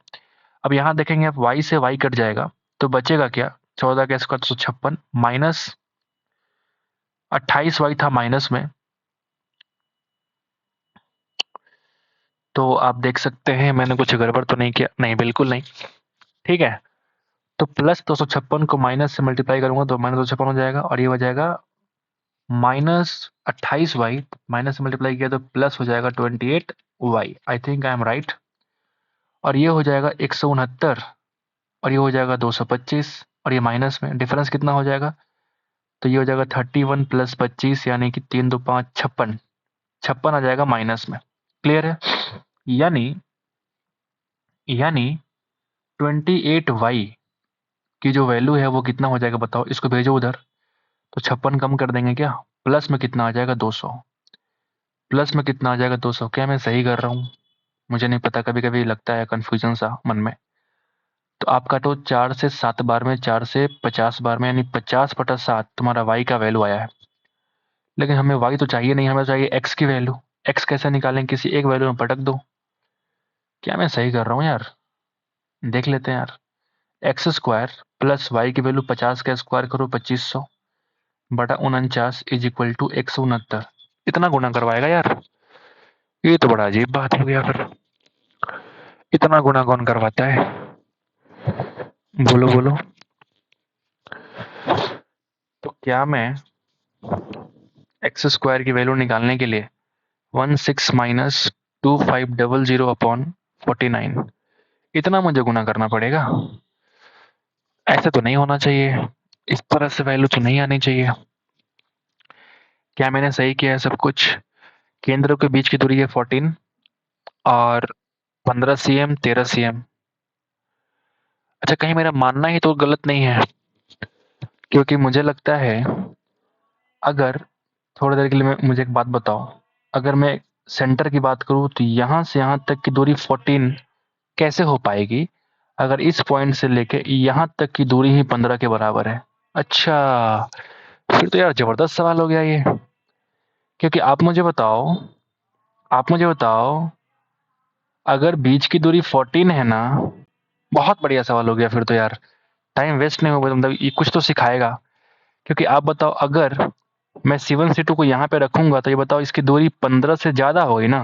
अब यहाँ देखेंगे आप, y से y कट जाएगा, तो बचेगा क्या? 14 का स्क्वायर 256 माइनस 28y था माइनस में, तो आप देख सकते हैं मैंने कुछ गड़बड़ तो नहीं किया, नहीं बिल्कुल नहीं। ठीक है, तो प्लस 256 को माइनस से मल्टीप्लाई करूंगा तो माइनस 256 हो जाएगा, और ये हो जाएगा माइनस 28y, माइनस से मल्टीप्लाई किया तो प्लस हो जाएगा 28y। I think I am right. और ये हो जाएगा 169, और ये हो जाएगा 225, और ये माइनस में डिफरेंस कितना हो जाएगा? तो ये हो जाएगा 31 प्लस 25, यानी कि 3 2 5 56, 56 आ जाएगा माइनस में। क्लियर है? यानी 28y की जो वैल्यू है वो कितना हो जाएगा बताओ? इसको भेजो उधर, तो 56 कम कर देंगे क्या? प्लस में कितना आ जाएगा? 200। प्लस में कितना आ जाएगा? 200। क्या मैं सही कर रहा हूँ? मुझे नहीं पता, कभी कभी लगता है कन्फ्यूजन सा मन में। तो आप काटो 4 से 7 बार में, 4 से 50 बार में, यानी 50/7 तुम्हारा y का वैल्यू आया है। लेकिन हमें y तो चाहिए नहीं, हमें चाहिए x की वैल्यू। x कैसे निकालें? किसी एक वैल्यू में पटक दो। क्या मैं सही कर रहा हूँ यार? देख लेते हैं यार। एक्स स्क्वायर प्लस वाई की वैल्यू 50 का स्क्वायर करो 2500 बटा 49 इज इक्वल टू 169। इतना गुना करवाएगा यार? ये तो बड़ा अजीब बात हो गया फिर। इतना गुना कौन करवाता है? बोलो बोलो। तो क्या मैं एक्स स्क्वायर की वैल्यू निकालने के लिए 16 माइनस 2500 अपॉन 49, इतना मुझे गुना करना पड़ेगा? ऐसे तो नहीं होना चाहिए, इस तरह से वैल्यू तो नहीं आनी चाहिए। क्या मैंने सही किया है सब कुछ? केंद्रों के बीच की दूरी है 14 और 15 cm 13 cm। अच्छा, कहीं मेरा मानना ही तो गलत नहीं है? क्योंकि मुझे लगता है, अगर थोड़ी देर के लिए मुझे एक बात बताओ, अगर मैं सेंटर की बात करूं तो यहाँ से यहाँ तक की दूरी 14 कैसे हो पाएगी अगर इस पॉइंट से लेके यहाँ तक की दूरी ही 15 के बराबर है? अच्छा, फिर तो यार जबरदस्त सवाल हो गया ये। क्योंकि आप मुझे बताओ, अगर बीच की दूरी 14 है ना, बहुत बढ़िया सवाल हो गया फिर तो यार। टाइम वेस्ट नहीं होगा, मतलब ये कुछ तो सिखाएगा। क्योंकि आप बताओ, अगर मैं C1 C2 को यहाँ पे रखूंगा तो ये बताओ इसकी दूरी 15 से ज्यादा होगी ना,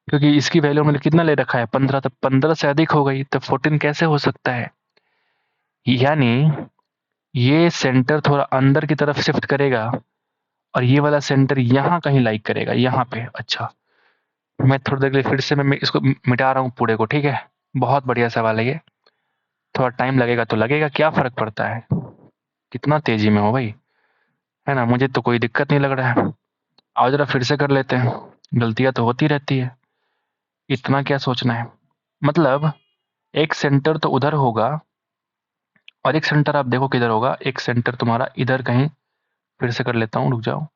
क्योंकि इसकी वैल्यू मैंने कितना ले रखा है? 15, तो 15 से अधिक हो गई, तो 14 कैसे हो सकता है? यानी ये सेंटर थोड़ा अंदर की तरफ शिफ्ट करेगा और ये वाला सेंटर यहाँ कहीं लाइक करेगा, यहाँ पे। अच्छा, मैं थोड़ी देर के लिए फिर से मैं इसको मिटा रहा हूँ पूरे को, ठीक है? बहुत बढ़िया सवाल है ये। थोड़ा टाइम लगेगा तो लगेगा, क्या फ़र्क पड़ता है? कितना तेज़ी में हो भाई, है ना? मुझे तो कोई दिक्कत नहीं लग रहा है। आओ ज़रा फिर से कर लेते हैं, गलतियाँ तो होती रहती है, इतना क्या सोचना है? मतलब एक सेंटर तो उधर होगा और एक सेंटर आप देखो किधर होगा, एक सेंटर तुम्हारा इधर कहीं। फिर से कर लेता हूँ, रुक जाओ।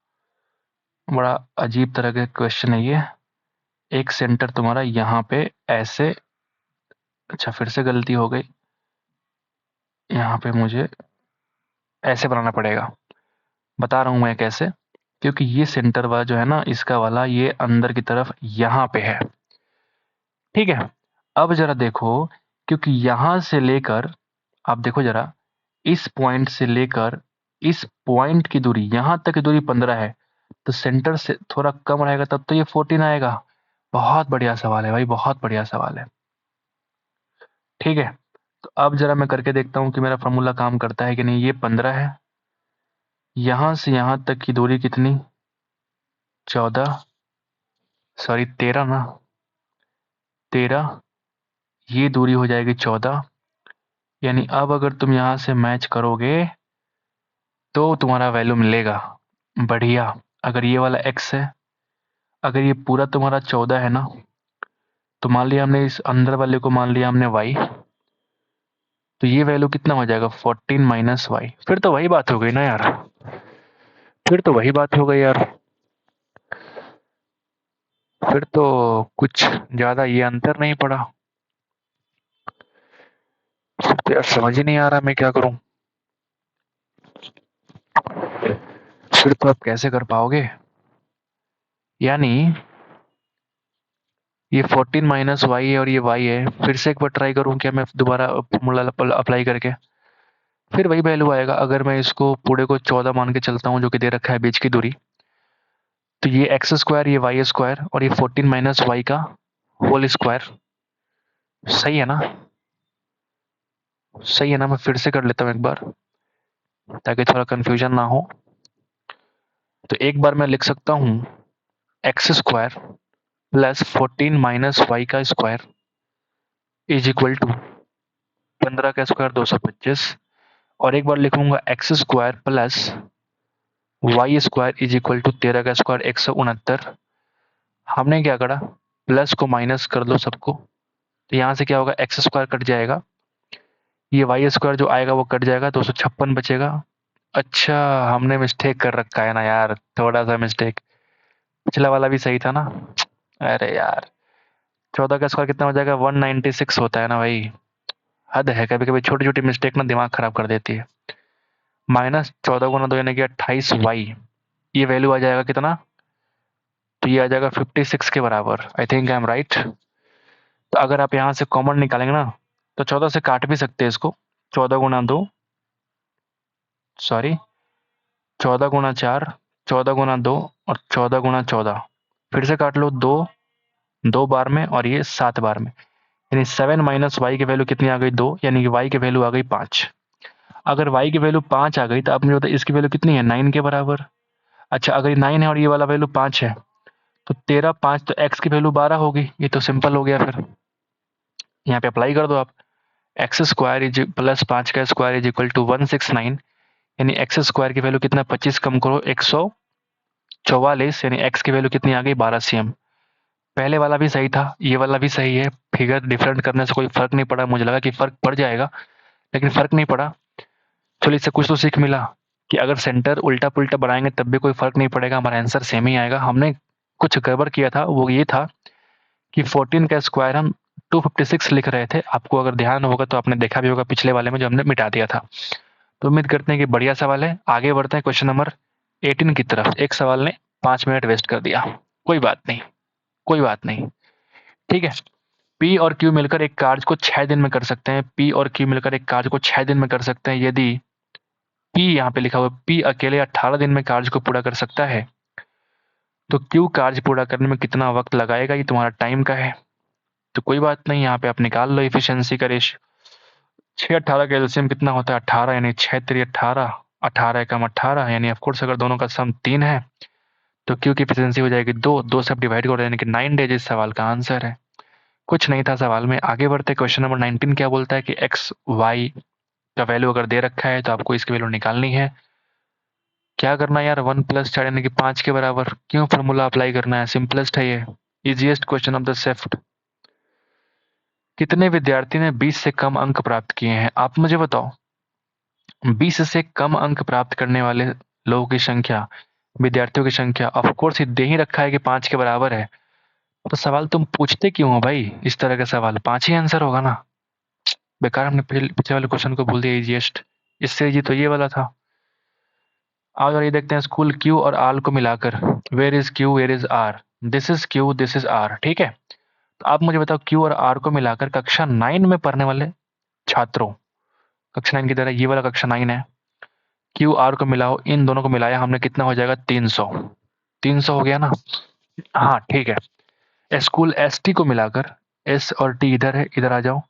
बड़ा अजीब तरह का क्वेश्चन है ये। एक सेंटर तुम्हारा यहाँ पे ऐसे, अच्छा फिर से गलती हो गई। यहाँ पे मुझे ऐसे बनाना पड़ेगा। बता रहा हूँ मैं कैसे, क्योंकि ये सेंटर वाला जो है ना, इसका वाला ये अंदर की तरफ यहाँ पे है। ठीक है, अब जरा देखो, क्योंकि यहाँ से लेकर, आप देखो जरा, इस पॉइंट से लेकर इस पॉइंट की दूरी, यहाँ तक की दूरी 15 है, तो सेंटर से थोड़ा कम रहेगा तब तो ये 14 आएगा। बहुत बढ़िया सवाल है भाई, बहुत बढ़िया सवाल है। ठीक है, तो अब जरा मैं करके देखता हूँ कि मेरा फॉर्मूला काम करता है कि नहीं। ये 15 है, यहाँ से यहाँ तक की दूरी कितनी, 14, सॉरी 13 ना, 13, ये दूरी हो जाएगी 14। यानी अब अगर तुम यहाँ से मैच करोगे तो तुम्हारा वैल्यू मिलेगा। बढ़िया। अगर ये वाला x है, अगर ये पूरा तुम्हारा 14 है ना, तो मान लिया हमने इस अंदर वाले को मान लिया हमने y, तो ये वैल्यू कितना हो जाएगा, 14 माइनस वाई। फिर तो वही बात हो गई ना यार, फिर तो वही बात हो गई यार, फिर तो कुछ ज्यादा ये अंतर नहीं पड़ा। फिर तो यार समझ ही नहीं आ रहा मैं क्या करूं। फिर तो आप कैसे कर पाओगे? यानी ये 14 माइनस वाई है और ये वाई है। फिर से एक बार ट्राई करूं क्या मैं दोबारा फॉर्मूला अप्लाई करके? फिर वही वैल्यू आएगा। अगर मैं इसको पूरे को 14 मान के चलता हूँ जो कि दे रखा है बीच की दूरी, तो ये एक्स स्क्वायर, ये वाई स्क्वायर और ये 14 माइनस वाई का होल स्क्वायर। सही है ना? सही है ना? मैं फिर से कर लेता हूँ एक बार ताकि थोड़ा कंफ्यूजन ना हो। तो एक बार मैं लिख सकता हूँ x square plus 14 minus y का स्क्वायर इज इक्वल टू 15 का स्क्वायर 225। और एक बार लिखूंगा x square plus y square is equal to 13 का स्क्वायर 169। हमने क्या करा, प्लस को माइनस कर दो सबको, तो यहाँ से क्या होगा, एक्स स्क्वायर कट जाएगा, ये वाई स्क्वायर जो आएगा वो कट जाएगा, 256 बचेगा। अच्छा, हमने मिस्टेक कर रखा है ना यार, थोड़ा सा मिस्टेक। पिछला वाला भी सही था ना। अरे यार, 14 का स्क्वायर कितना हो जाएगा, 196 होता है ना भाई। हद है, कभी कभी छोटी छोटी मिस्टेक ना दिमाग खराब कर देती है। माइनस 14 गुना 2 यानी कि 28 वाई, ये वैल्यू आ जाएगा कितना, तो ये आ जाएगा 56 के बराबर। I think I am right. तो अगर आप यहाँ से कॉमन निकालेंगे ना, तो 14 से काट भी सकते हैं इसको। 14 गुना 2, सॉरी 14 गुना 4, 14 गुना 2 और 14 गुना 14। फिर से काट लो, दो, 2 बार में और ये 7 बार में, यानी 7 माइनस वाई की वैल्यू कितनी आ गई, 2, यानी कि वाई की वैल्यू आ गई 5। अगर वाई की वैल्यू 5 आ गई तो आप मुझे बताइए इसकी वैल्यू कितनी है, 9 के बराबर। अच्छा, अगर ये 9 है और ये वाला वैल्यू 5 है, तो 13 5 तो एक्स की वैल्यू 12 होगी। ये तो सिंपल हो गया। फिर यहाँ पे अप्लाई कर दो आप, एक्स स्क्वायर इज प्लस 5 का स्क्वायर इज इक्वल टू 169, यानी एक्स स्क्वायर की वैल्यू कितना, 25 कम करो 144, यानी एक्स की वैल्यू कितनी आ गई, 12 cm। पहले वाला भी सही था, ये वाला भी सही है। फिगर डिफरेंट करने से कोई फर्क नहीं पड़ा, मुझे लगा कि फर्क पड़ जाएगा लेकिन फर्क नहीं पड़ा। चलो, इससे कुछ तो सीख मिला कि अगर सेंटर उल्टा पुल्टा बनाएंगे तब भी कोई फर्क नहीं पड़ेगा, हमारा आंसर सेम ही आएगा। हमने कुछ गड़बड़ किया था, वो ये था कि 14 का स्क्वायर हम 256 लिख रहे थे। आपको अगर ध्यान होगा तो आपने देखा भी होगा पिछले वाले में जो हमने मिटा दिया था। तो उम्मीद करते हैं कि बढ़िया सवाल है। आगे बढ़ते हैं क्वेश्चन नंबर 18 की तरफ। एक सवाल ने 5 मिनट वेस्ट कर दिया, कोई बात नहीं, कोई बात नहीं। ठीक है, पी और क्यू मिलकर एक कार्य को 6 दिन में कर सकते हैं। पी और क्यू मिलकर एक कार्य को 6 दिन में कर सकते हैं। यदि पी, यहाँ पे लिखा हुआ पी अकेले 18 दिन में कार्य को पूरा कर सकता है, तो क्यू कार्य पूरा करने में कितना वक्त लगाएगा, ये तुम्हारा टाइम का है। तो कोई बात नहीं, यहाँ पे आप निकाल लो एफिशिएंसी का रेशियो। 6 18 का एलसीएम कितना होता है, 18, यानी 6 3 18, 18 एकम 18, यानी ऑफकोर्स अगर दोनों का सम 3 है तो क्यू की एफिशिएंसी हो जाएगी 2, 2 से आप डिवाइड करो यानी कि 9 डेज इस सवाल का आंसर है। कुछ नहीं था सवाल में। आगे बढ़ते, क्वेश्चन नंबर 19 क्या बोलता है कि एक्स वाई का वैल्यू अगर दे रखा है तो आपको इसकी वैल्यू निकालनी है। क्या करना है यार, 1+4 यानी कि 5 के बराबर। क्यों फॉर्मूला अप्लाई करना है, सिंपलेस्ट है ये, इजीएस्ट क्वेश्चन ऑफ द सेफ्ट। कितने विद्यार्थी ने 20 से कम अंक प्राप्त किए हैं, आप मुझे बताओ। 20 से कम अंक प्राप्त करने वाले लोगों की संख्या, विद्यार्थियों की संख्या, ऑफ कोर्स ये दे ही रखा है कि 5 के बराबर है। तो सवाल तुम पूछते क्यों हो भाई, इस तरह का सवाल 5 ही आंसर होगा ना। बेकार हमने पीछे वाले क्वेश्चन को बोल दिया इजीएस्ट। इससे इजी तो ये वाला था। आज और ये देखते हैं, स्कूल क्यू और आर को मिलाकर, where is Q where is R, this is Q this is R, ठीक है। तो आप मुझे बताओ, क्यू और आर को मिलाकर कक्षा 9 में पढ़ने वाले छात्रों, कक्षा 9 की तरह ये वाला कक्षा 9 है, क्यू आर को मिलाओ, इन दोनों को मिलाया हमने, कितना हो जाएगा 300। 300 हो गया ना। हाँ ठीक है। स्कूल एस टी को मिलाकर, एस और टी इधर है, इधर आ जाओ,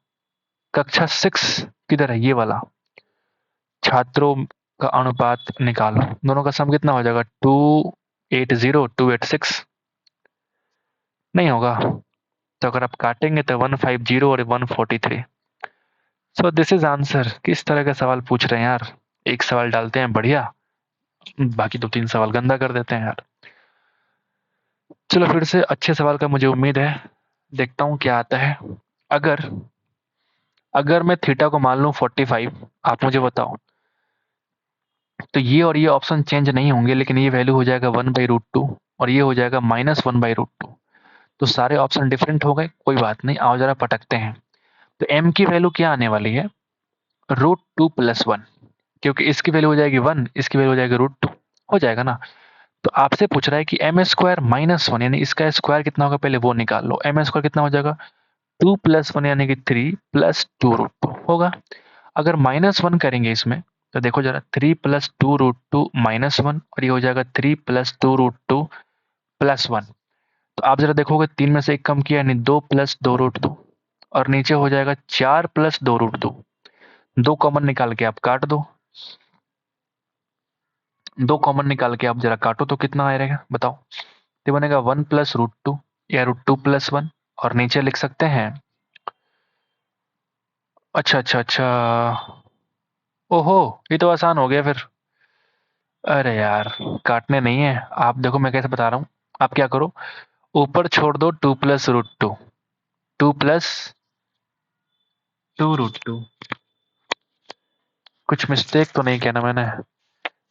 कक्षा 6 किधर है, ये वाला, छात्रों का अनुपात निकालो, दोनों का सम कितना हो जाएगा 280 286, नहीं होगा। तो अगर आप काटेंगे तो 150 और 143। So this is answer. किस तरह का सवाल पूछ रहे हैं यार, एक सवाल डालते हैं बढ़िया, बाकी 2-3 सवाल गंदा कर देते हैं यार। चलो फिर से अच्छे सवाल का मुझे उम्मीद है, देखता हूँ क्या आता है। अगर अगर मैं थीटा को मान लूँ 45, आप मुझे बताओ, तो ये और ये ऑप्शन चेंज नहीं होंगे, लेकिन ये वैल्यू हो जाएगा 1/√2 और ये हो जाएगा -1/√2। तो सारे ऑप्शन डिफरेंट हो गए, कोई बात नहीं, आओ जरा पटकते हैं। तो m की वैल्यू क्या आने वाली है, √2 + 1, क्योंकि इसकी वैल्यू हो जाएगी 1, इसकी वैल्यू हो जाएगी √2, हो जाएगा ना। तो आपसे पूछ रहा है कि m² -1 यानी इसका स्क्वायर कितना होगा, पहले वो निकाल लो। m² कितना हो जाएगा, 2 + 1 यानी कि 3 + 2√2 होगा। अगर -1 करेंगे इसमें, तो देखो जरा, 3 + 2√2 -1 और ये हो जाएगा 3 + 2√2 + 1। तो आप जरा देखोगे, 3 में से 1 कम किया यानी 2 + 2√2 और नीचे हो जाएगा 4 + 2√2। 2 कॉमन निकाल के आप काट दो, 2 कॉमन निकाल के आप जरा काटो तो कितना आएगा बताओ। तो बनेगा 1 + √2 या √2 + 1 और नीचे लिख सकते हैं, अच्छा अच्छा अच्छा, ओहो ये तो आसान हो गया फिर। अरे यार, काटने नहीं है, आप देखो मैं कैसे बता रहा हूँ। आप क्या करो, ऊपर छोड़ दो 2 + √2, 2 + 2√2। कुछ मिस्टेक तो नहीं किया ना मैंने,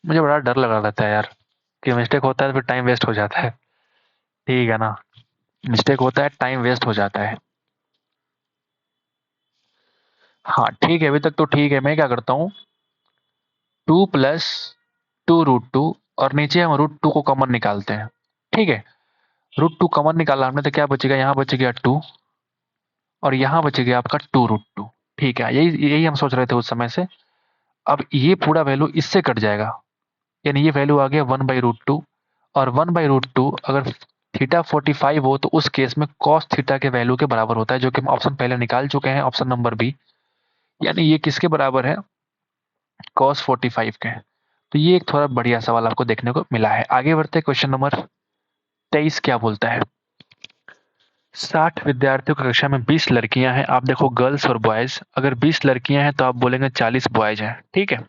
मुझे बड़ा डर लगा रहता है यार कि मिस्टेक होता है तो फिर टाइम वेस्ट हो जाता है। ठीक है ना, मिस्टेक होता है, टाइम वेस्ट हो जाता है। हाँ ठीक है, अभी तक तो ठीक है। मैं क्या करता हूँ, 2 + 2√2 और नीचे हम √2 को कॉमन निकालते हैं, ठीक है। √2 कॉमन निकाला हमने तो क्या बचेगा, यहाँ बच गया 2 और यहाँ बच गया आपका 2√2। ठीक है, यही यही हम सोच रहे थे उस समय से। अब ये पूरा वैल्यू इससे कट जाएगा, यानी ये वैल्यू आ गया 1/√2 और 1/√2 अगर थीटा 45 हो तो उस केस में कॉस थीटा के वैल्यू के बराबर होता है, जो कि हम ऑप्शन पहले निकाल चुके हैं, ऑप्शन नंबर बी। यानी ये किसके बराबर है, कॉस 45 के। तो ये एक थोड़ा बढ़िया सवाल आपको देखने को मिला है। आगे बढ़ते हैं, क्वेश्चन नंबर 23 क्या बोलता है। 60 विद्यार्थियों की कक्षा में 20 लड़कियां हैं, आप देखो गर्ल्स और बॉयज, अगर 20 लड़कियां हैं तो आप बोलेंगे 40 बॉयज हैं, ठीक है।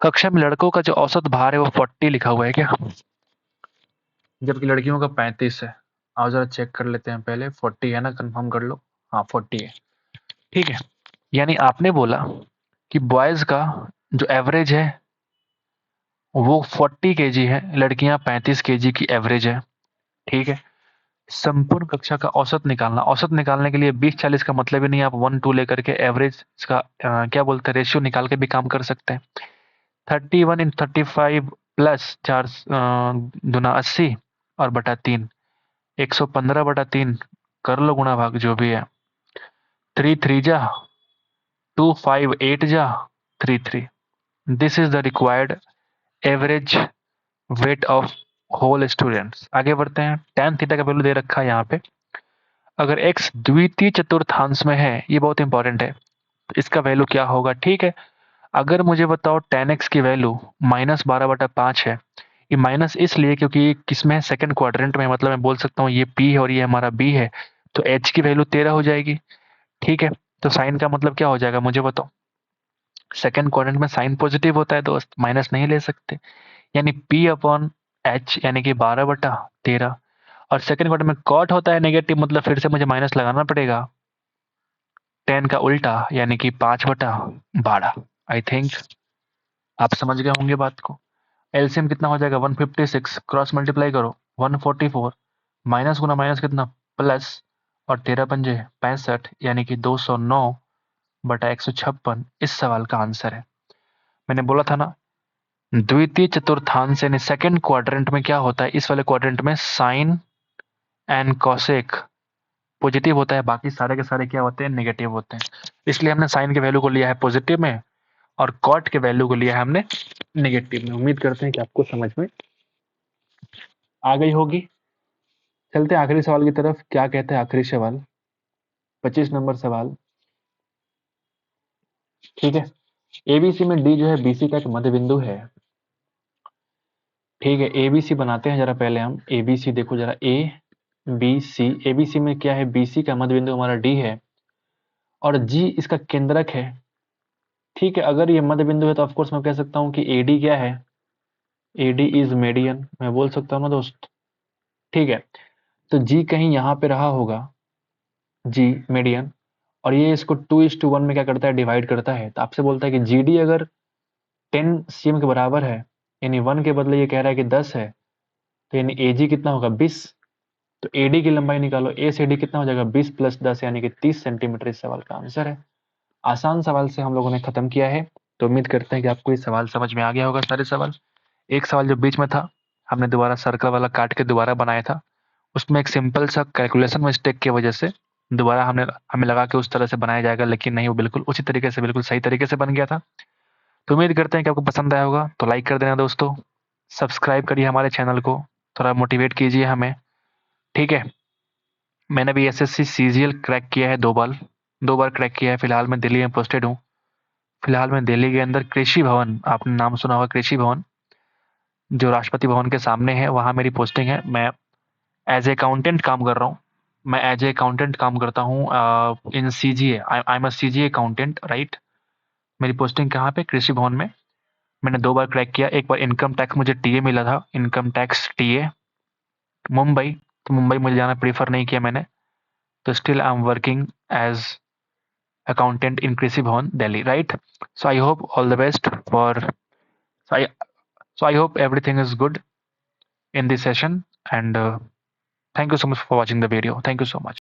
कक्षा में लड़कों का जो औसत भार है वो 40 लिखा हुआ है क्या, जबकि लड़कियों का 35 है। आओ जरा चेक कर लेते हैं पहले, 40 है ना, कंफर्म कर लो। हाँ 40 है, ठीक है। यानी आपने बोला कि बॉयज का जो एवरेज है वो 40 केजी है, लड़कियां 35 केजी की एवरेज है, ठीक है। संपूर्ण कक्षा का औसत निकालना, औसत निकालने के लिए 20-40 का मतलब ही नहीं, आप 1-2 लेकर के एवरेज इसका क्या बोलते हैं, रेशियो निकाल के भी काम कर सकते हैं। 31 × 35 प्लस 4 दूना 80 और बटा 3, 115/3 कर लो गुणा भाग जो भी है। 3 3 जा 2 5 8 जा 3 3। This is the required average weight of whole students. आगे बढ़ते हैं, tan थीटा का वैल्यू दे रखा है यहाँ पे। अगर x द्वितीय चतुर्थांश में है, ये बहुत इंपॉर्टेंट है, तो इसका वैल्यू क्या होगा, ठीक है। अगर मुझे बताओ tan x की वैल्यू -12/5 है, ये माइनस इसलिए क्योंकि ये किसमें है, सेकंड क्वाड्रेंट में, मतलब मैं बोल सकता हूँ ये p है और ये हमारा b है, तो h की वैल्यू 13 हो जाएगी। ठीक है, तो साइन का मतलब क्या हो जाएगा मुझे बताओ। सेकेंड क्वाड्रेंट में साइन पॉजिटिव होता है दोस्त, माइनस नहीं ले सकते, यानी p अपॉन h यानी कि 12/13। और सेकेंड क्वाड्रेंट में कॉट होता है नेगेटिव, मतलब फिर से मुझे माइनस लगाना पड़ेगा। 10 का उल्टा यानी कि 5/12। आई थिंक आप समझ गए होंगे बात को। एलसीएम कितना हो जाएगा 156, क्रॉस मल्टीप्लाई करो 144, माइनस गुना माइनस कितना प्लस, और 13 पंजे 65 यानी कि 209/156 इस सवाल का आंसर है। मैंने बोला था ना, द्वितीय चतुर्थांश यानी सेकंड क्वाड्रेंट में क्या होता है, इस वाले क्वाड्रेंट में साइन एंड कॉसेक पॉजिटिव होता है, बाकी सारे के सारे क्या होते हैं, नेगेटिव होते हैं। इसलिए हमने साइन के वैल्यू को लिया है पॉजिटिव में और कॉट के वैल्यू को लिया है हमने नेगेटिव में। उम्मीद करते हैं कि आपको समझ में आ गई होगी। चलते हैं आखिरी सवाल की तरफ। क्या कहते हैं आखिरी सवाल, 25 नंबर सवाल। ठीक है, एबीसी में डी जो है बीसी का एक मध्य बिंदु है। ठीक है, एबीसी बनाते हैं जरा पहले हम। एबीसी देखो जरा, ए बी सी, एबीसी में क्या है, बीसी का मध्य बिंदु हमारा डी है और जी इसका केंद्रक है। ठीक है, अगर ये मध्य बिंदु है तो ऑफकोर्स मैं कह सकता हूँ कि एडी क्या है, एडी इज मेडियन, मैं बोल सकता हूँ ना दोस्त। ठीक है, तो जी कहीं यहाँ पे रहा होगा, जी मीडियन, और ये इसको 2:1 में क्या करता है, डिवाइड करता है। तो आपसे बोलता है कि जी डी अगर 10 cm के बराबर है, यानी 1 के बदले ये कह रहा है कि 10 है, तो यानी ए जी कितना होगा 20। तो ए डी की लंबाई निकालो, ए से डी कितना हो जाएगा 20 + 10 यानी कि 30 सेंटीमीटर इस सवाल का आंसर है। आसान सवाल से हम लोगों ने खत्म किया है। तो उम्मीद करते हैं कि आपको ये सवाल समझ में आ गया होगा सारे सवाल। एक सवाल जो बीच में था हमने दोबारा सर्कल वाला काट के दोबारा बनाया था, उसमें एक सिंपल सा कैलकुलेशन मिस्टेक की वजह से दोबारा हमें लगा कि उस तरह से बनाया जाएगा, लेकिन नहीं, वो बिल्कुल उसी तरीके से, बिल्कुल सही तरीके से बन गया था। तो उम्मीद करते हैं कि आपको पसंद आया होगा। तो लाइक कर देना दोस्तों, सब्सक्राइब करिए हमारे चैनल को, थोड़ा मोटिवेट कीजिए हमें। ठीक है, मैंने भी एसएससी सीजीएल क्रैक किया है 2 बार, 2 बार क्रैक किया है। फिलहाल मैं दिल्ली में पोस्टेड हूँ। फिलहाल मैं दिल्ली के अंदर कृषि भवन, आपने नाम सुना होगा कृषि भवन, जो राष्ट्रपति भवन के सामने है, वहाँ मेरी पोस्टिंग है। मैं एज ए अकाउंटेंट काम कर रहा हूँ। मैं एज ए अकाउंटेंट काम करता हूँ in CGA. I am a CGA accountant, right. मेरी पोस्टिंग कहाँ पे, कृषि भवन में। मैंने 2 बार क्रैक किया। एक बार इनकम टैक्स मुझे टीए मिला था, इनकम टैक्स टीए मुंबई। तो मुंबई मुझे जाना प्रीफर नहीं किया मैंने। तो still I am working as accountant in Krishi Bhavan, Delhi, right? So I hope all the best for. So I, so I hope everything is good in this session, and thank you so much for watching the video. Thank you so much.